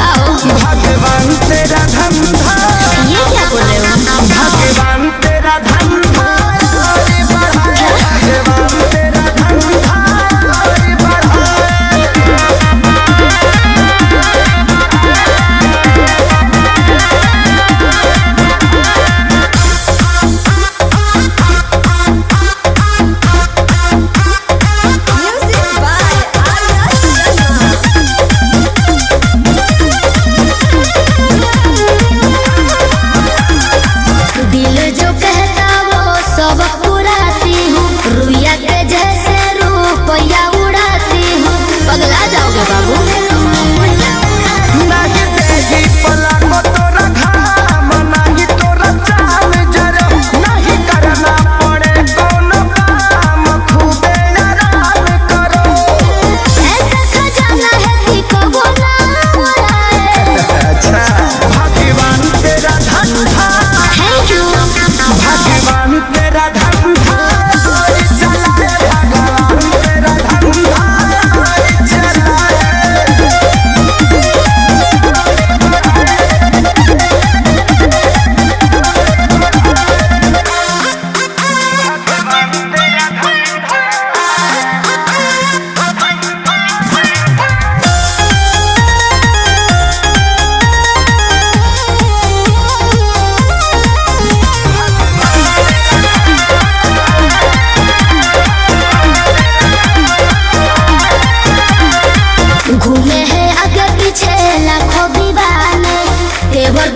भगवान तेरा धंधा, ये क्या बोल रहे हो? भगवान तेरा धंधा आगे बढ़ाए, भगवान तेरा धंधा आगे बढ़ाए। Music by Arya Sharma। दिल जो कहता वो सब पुराती हूँ, रुइया के जैसे रुपया उड़ाती हूँ। पगला जाओगे बाबू। नहीं देगी पलकों तोरा घाम, नहीं तोरा चाल जरो, नहीं करना पड़े कोनो काम, खूबे आराम करो। ऐसा खजाना है कि कबो ना उड़ाए। अच्छा भगवान तेरा धंधा, Thank you। भगवान तेरा धंधा चलाए, भगवान तेरा धंधा चलाए। घूमे हैं आगे पीछे लाखों दीवाने, तेवर